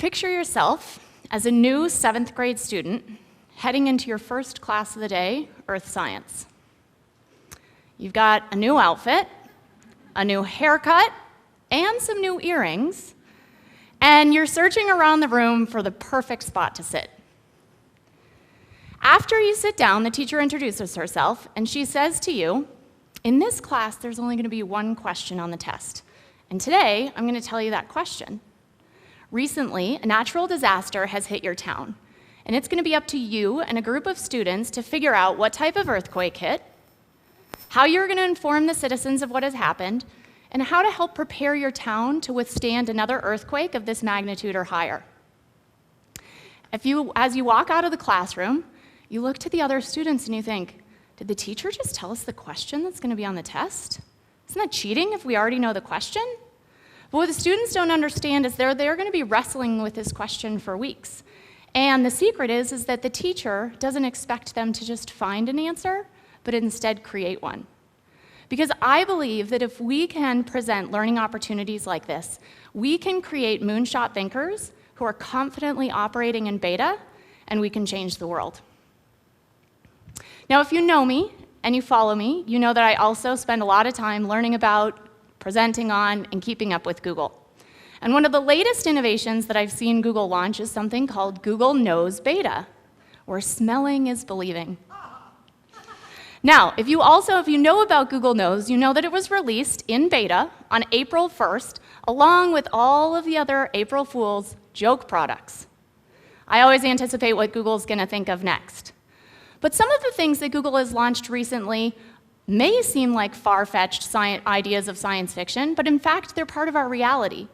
Picture yourself as a new 7th grade student heading into your first class of the day, Earth Science. You've got a new outfit, a new haircut, and some new earrings, and you're searching around the room for the perfect spot to sit. After you sit down, the teacher introduces herself, and she says to you, "In this class, there's only going to be one question on the test, and today, I'm going to tell you that question. Recently, a natural disaster has hit your town, and it's going to be up to you and a group of students to figure out what type of earthquake hit, how you're going to inform the citizens of what has happened, and how to help prepare your town to withstand another earthquake of this magnitude or higher." As you walk out of the classroom, you look to the other students and you think, did the teacher just tell us the question that's going to be on the test? Isn't that cheating if we already know the question? But what the students don't understand is they're going to be wrestling with this question for weeks. And the secret is that the teacher doesn't expect them to just find an answer, but instead create one. Because I believe that if we can present learning opportunities like this, we can create moonshot thinkers who are confidently operating in beta, and we can change the world. Now, if you know me and you follow me, you know that I also spend a lot of time learning about, presenting on, and keeping up with Google. And one of the latest innovations that I've seen Google launch is something called Google Knows Beta, where smelling is believing. Now, if you know about Google Knows, you know that it was released in beta on April 1st, along with all of the other April Fool's joke products. I always anticipate what Google's going to think of next. But some of the things that Google has launched recently may seem like far-fetched ideas of science fiction, but in fact, they're part of our reality.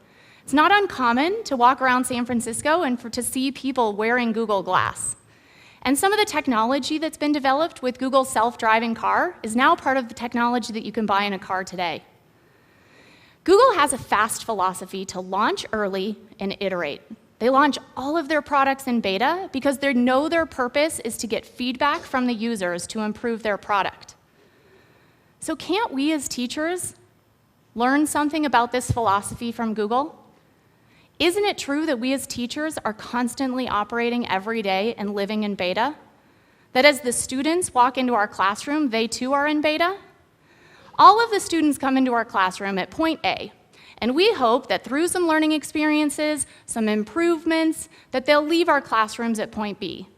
It's not uncommon to walk around San Francisco and to see people wearing Google Glass. And some of the technology that's been developed with Google's self-driving car is now part of the technology that you can buy in a car today. Google has a fast philosophy to launch early and iterate. They launch all of their products in beta because they know their purpose is to get feedback from the users to improve their product. So can't we as teachers learn something about this philosophy from Google? Isn't it true that we as teachers are constantly operating every day and living in beta? That as the students walk into our classroom, they too are in beta? All of the students come into our classroom at point A, and we hope that through some learning experiences, some improvements, that they'll leave our classrooms at point B.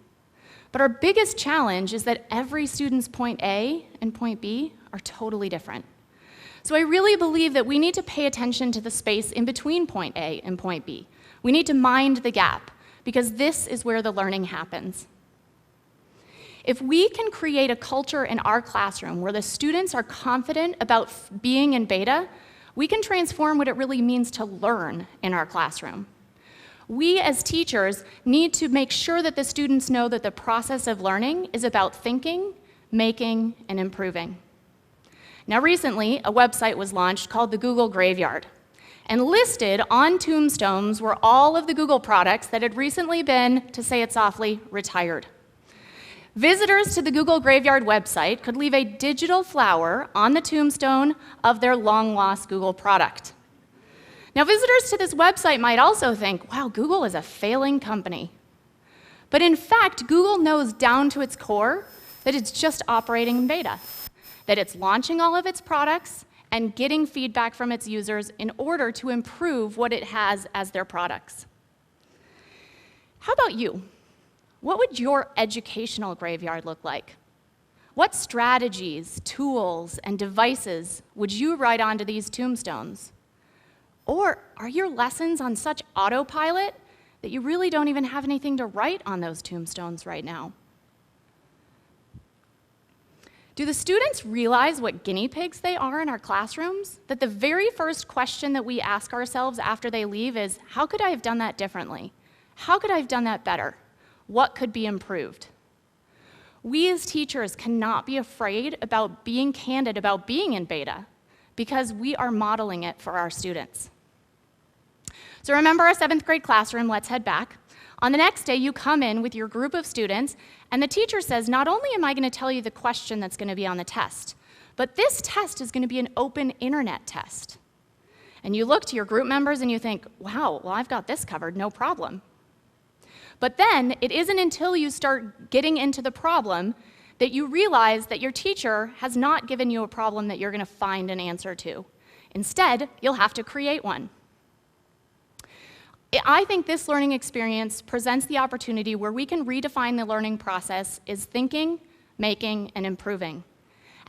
But our biggest challenge is that every student's point A and point B are totally different. So I really believe that we need to pay attention to the space in between point A and point B. We need to mind the gap, because this is where the learning happens. If we can create a culture in our classroom where the students are confident about being in beta, we can transform what it really means to learn in our classroom. We as teachers need to make sure that the students know that the process of learning is about thinking, making, and improving. Now recently, a website was launched called the Google Graveyard, and listed on tombstones were all of the Google products that had recently been, to say it softly, retired. Visitors to the Google Graveyard website could leave a digital flower on the tombstone of their long-lost Google product. Now, visitors to this website might also think, wow, Google is a failing company. But in fact, Google knows down to its core that it's just operating in beta, that it's launching all of its products and getting feedback from its users in order to improve what it has as their products. How about you? What would your educational graveyard look like? What strategies, tools, and devices would you write onto these tombstones? Or are your lessons on such autopilot that you really don't even have anything to write on those tombstones right now? Do the students realize what guinea pigs they are in our classrooms? That the very first question that we ask ourselves after they leave is, how could I have done that differently? How could I have done that better? What could be improved? We as teachers cannot be afraid about being candid about being in beta because we are modeling it for our students. So remember our 7th grade classroom, let's head back. On the next day, you come in with your group of students, and the teacher says, not only am I going to tell you the question that's going to be on the test, but this test is going to be an open internet test. And you look to your group members and you think, wow, well, I've got this covered, no problem. But then it isn't until you start getting into the problem that you realize that your teacher has not given you a problem that you're going to find an answer to. Instead, you'll have to create one. I think this learning experience presents the opportunity where we can redefine the learning process as thinking, making, and improving.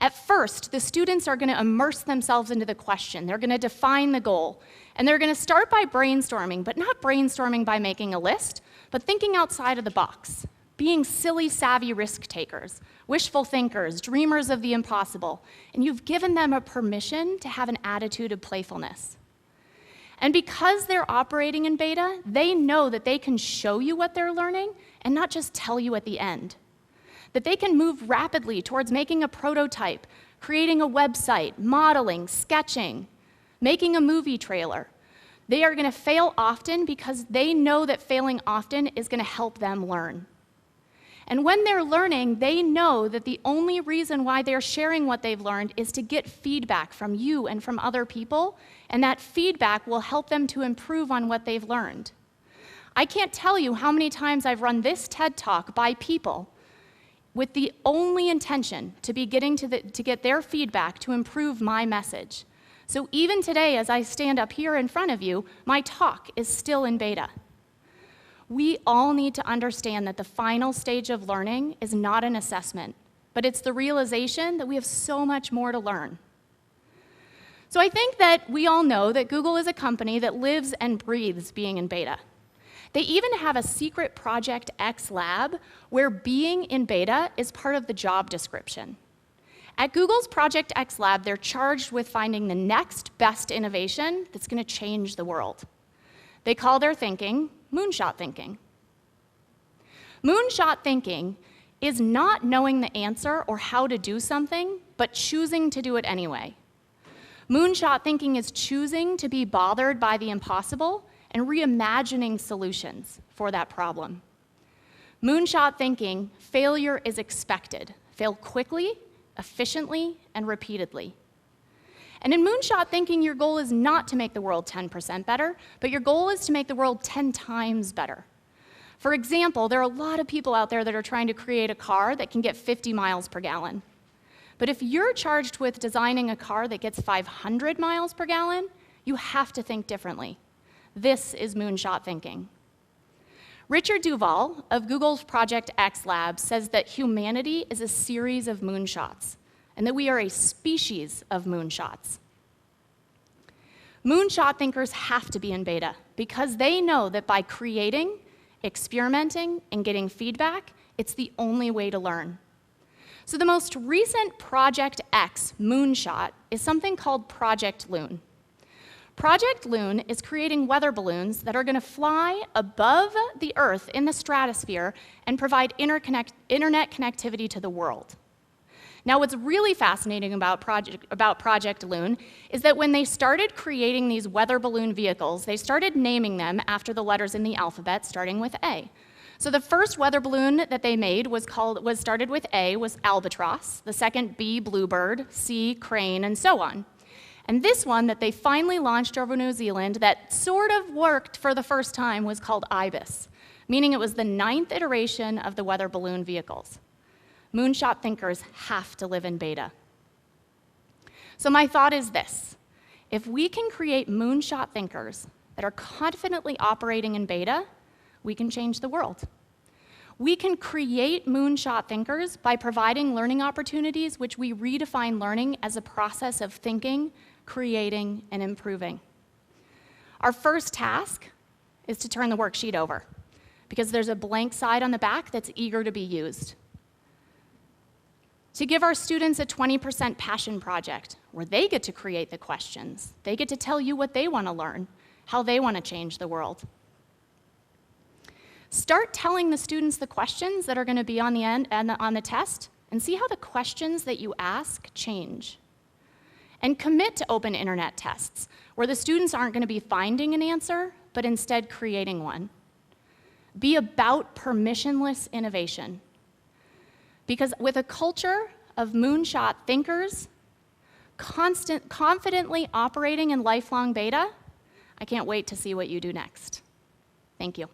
At first, the students are going to immerse themselves into the question. They're going to define the goal. And they're going to start by brainstorming, but not brainstorming by making a list, but thinking outside of the box, being silly, savvy risk takers, wishful thinkers, dreamers of the impossible. And you've given them a permission to have an attitude of playfulness. And because they're operating in beta, they know that they can show you what they're learning and not just tell you at the end. That they can move rapidly towards making a prototype, creating a website, modeling, sketching, making a movie trailer. They are going to fail often because they know that failing often is going to help them learn. And when they're learning, they know that the only reason why they're sharing what they've learned is to get feedback from you and from other people, and that feedback will help them to improve on what they've learned. I can't tell you how many times I've run this TED Talk by people with the only intention to be getting to get their feedback to improve my message. So even today, as I stand up here in front of you, my talk is still in beta. We all need to understand that the final stage of learning is not an assessment, but it's the realization that we have so much more to learn. So I think that we all know that Google is a company that lives and breathes being in beta. They even have a secret Project X lab where being in beta is part of the job description. At Google's Project X lab, they're charged with finding the next best innovation that's going to change the world. They call their thinking Moonshot thinking. Moonshot thinking is not knowing the answer or how to do something, but choosing to do it anyway. Moonshot thinking is choosing to be bothered by the impossible and reimagining solutions for that problem. Moonshot thinking, failure is expected. Fail quickly, efficiently, and repeatedly. And in Moonshot thinking, your goal is not to make the world 10% better, but your goal is to make the world 10 times better. For example, there are a lot of people out there that are trying to create a car that can get 50 miles per gallon. But if you're charged with designing a car that gets 500 miles per gallon, you have to think differently. This is Moonshot thinking. Richard Duval of Google's Project X lab says that humanity is a series of moonshots, and that we are a species of moonshots. Moonshot thinkers have to be in beta because they know that by creating, experimenting, and getting feedback, it's the only way to learn. So the most recent Project X moonshot is something called Project Loon. Project Loon is creating weather balloons that are going to fly above the Earth in the stratosphere and provide internet connectivity to the world. Now, what's really fascinating about Project Loon is that when they started creating these weather balloon vehicles, they started naming them after the letters in the alphabet, starting with A. So the first weather balloon that they made was started with A, was albatross, the second B, bluebird, C, crane, and so on. And this one that they finally launched over New Zealand that sort of worked for the first time was called ibis, meaning it was the 9th iteration of the weather balloon vehicles. Moonshot thinkers have to live in beta. So my thought is this: if we can create moonshot thinkers that are confidently operating in beta, we can change the world. We can create moonshot thinkers by providing learning opportunities which we redefine learning as a process of thinking, creating, and improving. Our first task is to turn the worksheet over because there's a blank side on the back that's eager to be used. To give our students a 20% passion project where they get to create the questions. They get to tell you what they want to learn, how they want to change the world. Start telling the students the questions that are going to be on the end and on the test, and see how the questions that you ask change. And commit to open internet tests, where the students aren't going to be finding an answer, but instead creating one. Be about permissionless innovation. Because with a culture of moonshot thinkers, confidently operating in lifelong beta, I can't wait to see what you do next. Thank you.